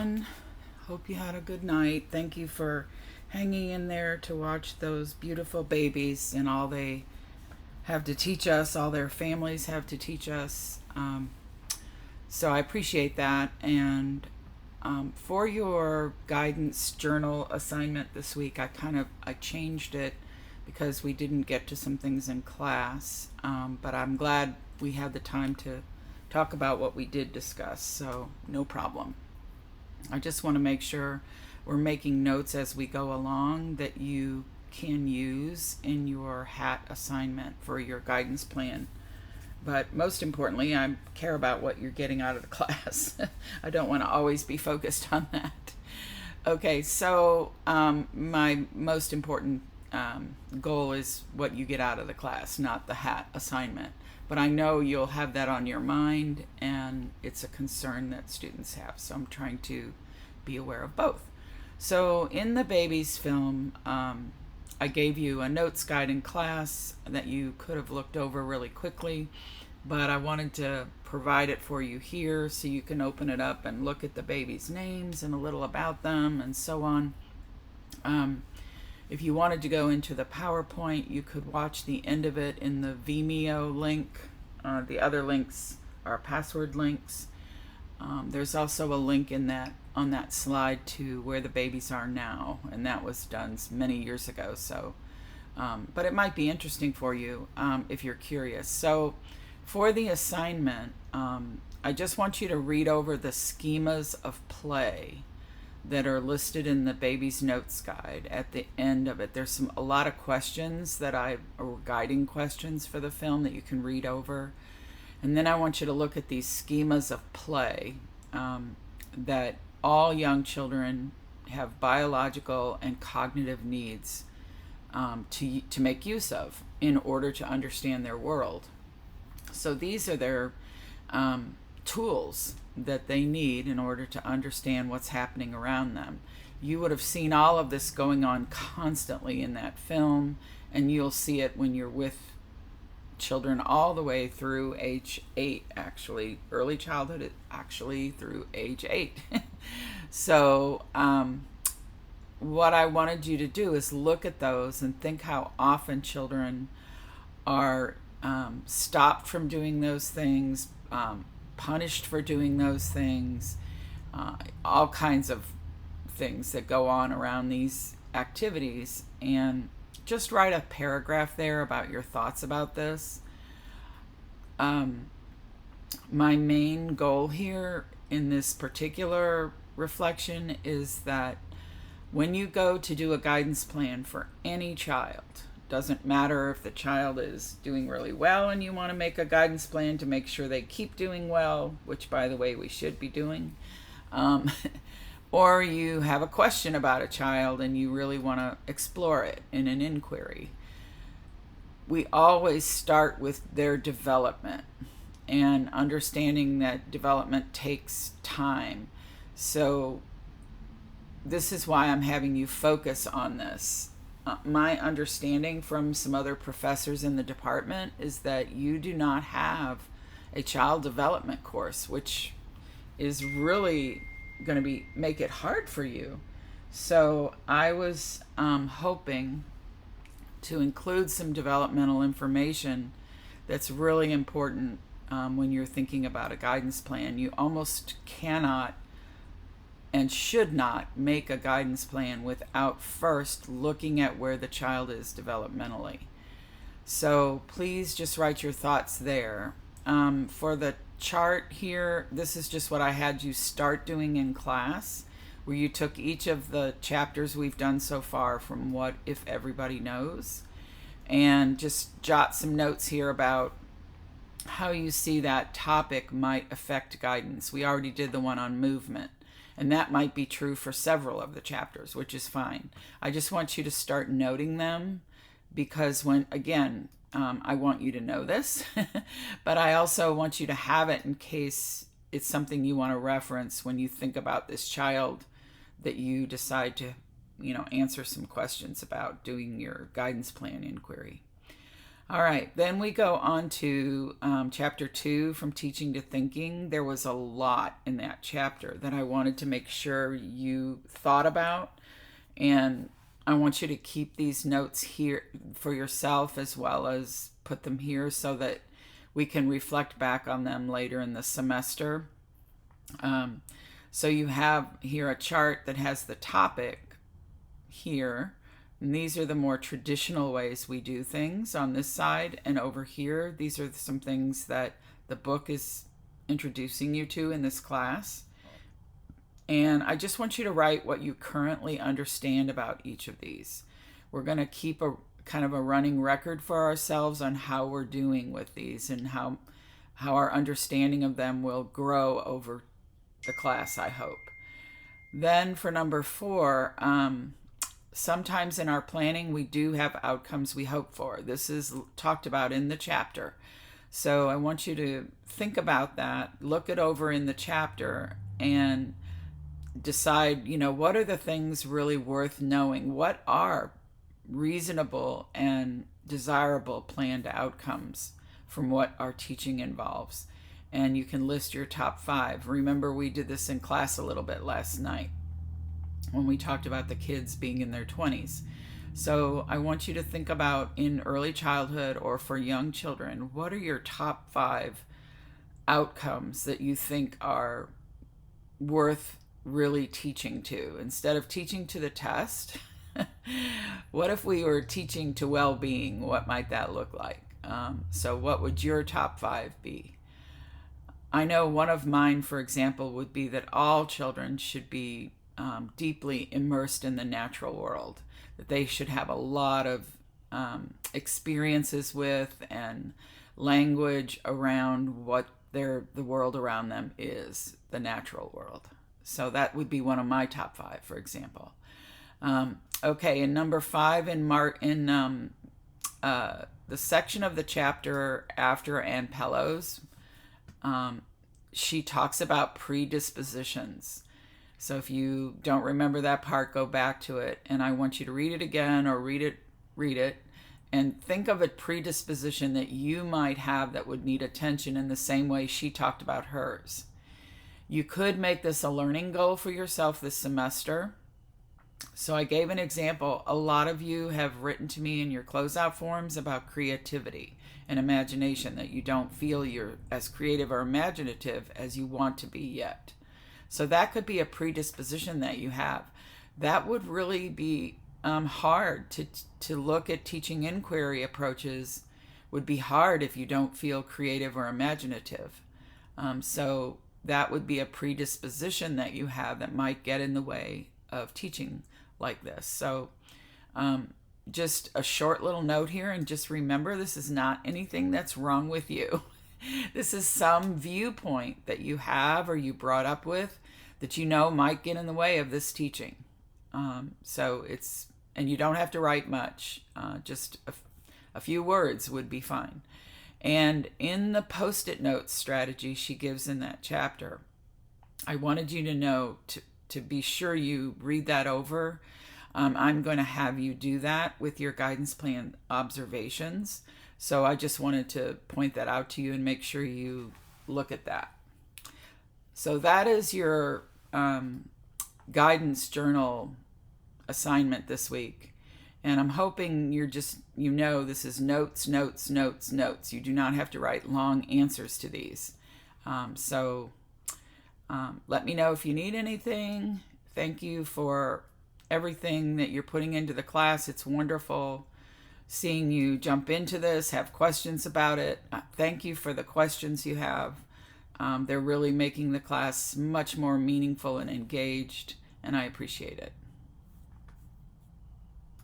everyone. Hope you had a good night. Thank you for hanging in there to watch those beautiful babies and all they have to teach us, all their families have to teach us. So I appreciate that. And for your guidance journal assignment this week, I changed it because we didn't get to some things in class. But I'm glad we had the time to talk about what we did discuss. So no problem. I just want to make sure we're making notes as we go along that you can use in your HAT assignment for your guidance plan. But most importantly, I care about what you're getting out of the class. I don't want to always be focused on that. Okay, so my most important goal is what you get out of the class, not the HAT assignment. But I know you'll have that on your mind, and it's a concern that students have. So I'm trying to be aware of both. So in the babies film, I gave you a notes guide in class that you could have looked over really quickly, but I wanted to provide it for you here so you can open it up and look at the babies' names and a little about them and so on. If you wanted to go into the PowerPoint, you could watch the end of it in the Vimeo link. The other links are password links. There's also a link on that slide to where the babies are now, and that was done many years ago. So, but it might be interesting for you if you're curious. So, for the assignment, I just want you to read over the schemas of play that are listed in the baby's notes guide at the end of it. There's a lot of questions or guiding questions for the film that you can read over. And then I want you to look at these schemas of play that all young children have biological and cognitive needs to make use of in order to understand their world. So these are their tools that they need in order to understand what's happening around them. You would have seen all of this going on constantly in that film, and you'll see it when you're with children all the way through age 8, actually. Early childhood, actually through age 8. So what I wanted you to do is look at those and think how often children are stopped from doing those things, punished for doing those things, all kinds of things that go on around these activities. And just write a paragraph there about your thoughts about this. My main goal here in this particular reflection is that when you go to do a guidance plan for any child, doesn't matter if the child is doing really well and you want to make a guidance plan to make sure they keep doing well, which by the way we should be doing, or you have a question about a child and you really want to explore it in an inquiry. We always start with their development and understanding that development takes time. So this is why I'm having you focus on this. My understanding from some other professors in the department is that you do not have a child development course, which is really going to make it hard for you. So I was hoping to include some developmental information that's really important when you're thinking about a guidance plan. You almost cannot and should not make a guidance plan without first looking at where the child is developmentally. So please just write your thoughts there. For the chart here, this is just what I had you start doing in class, where you took each of the chapters we've done so far from What If Everybody Knows, and just jot some notes here about how you see that topic might affect guidance. We already did the one on movement, and that might be true for several of the chapters, which is fine. I just want you to start noting them because I want you to know this, but I also want you to have it in case it's something you want to reference when you think about this child that you decide to, answer some questions about doing your guidance plan inquiry. All right, then we go on to chapter 2, From Teaching to Thinking. There was a lot in that chapter that I wanted to make sure you thought about, and I want you to keep these notes here for yourself as well as put them here so that we can reflect back on them later in the semester. So you have here a chart that has the topic here. And these are the more traditional ways we do things on this side. And over here, these are some things that the book is introducing you to in this class. And I just want you to write what you currently understand about each of these. We're going to keep a kind of a running record for ourselves on how we're doing with these and how our understanding of them will grow over the class, I hope. Then for number 4, sometimes in our planning, we do have outcomes we hope for. This is talked about in the chapter. So I want you to think about that, look it over in the chapter, and decide, what are the things really worth knowing? What are reasonable and desirable planned outcomes from what our teaching involves? And you can list your top 5. Remember, we did this in class a little bit last night when we talked about the kids being in their 20s. So I want you to think about, in early childhood or for young children, what are your top 5 outcomes that you think are worth really teaching to? Instead of teaching to the test, what if we were teaching to well-being? What might that look like? So what would your top 5 be? I know one of mine, for example, would be that all children should be deeply immersed in the natural world, that they should have a lot of experiences with and language around what the world around them is, the natural world. So that would be one of my top 5, for example. Okay, and number 5 in the section of the chapter after Ann Pellos, she talks about predispositions. So if you don't remember that part, go back to it. And I want you to read it again or read it and think of a predisposition that you might have that would need attention in the same way she talked about hers. You could make this a learning goal for yourself this semester. So I gave an example. A lot of you have written to me in your closeout forms about creativity and imagination, that you don't feel you're as creative or imaginative as you want to be yet. So that could be a predisposition that you have. That would really be hard to look at teaching inquiry approaches. Would be hard if you don't feel creative or imaginative. So that would be a predisposition that you have that might get in the way of teaching like this. So just a short little note here, and just remember, this is not anything that's wrong with you. This is some viewpoint that you have or you brought up with that might get in the way of this teaching. And you don't have to write much. Just a few words would be fine. And in the post-it note strategy she gives in that chapter, I wanted you to know to be sure you read that over. I'm going to have you do that with your guidance plan observations. So I just wanted to point that out to you and make sure you look at that. So that is your guidance journal assignment this week. And I'm hoping this is notes, notes, notes, notes. You do not have to write long answers to these. Let me know if you need anything. Thank you for everything that you're putting into the class. It's wonderful seeing you jump into this, have questions about it. Thank you for the questions you have. They're really making the class much more meaningful and engaged, and I appreciate it.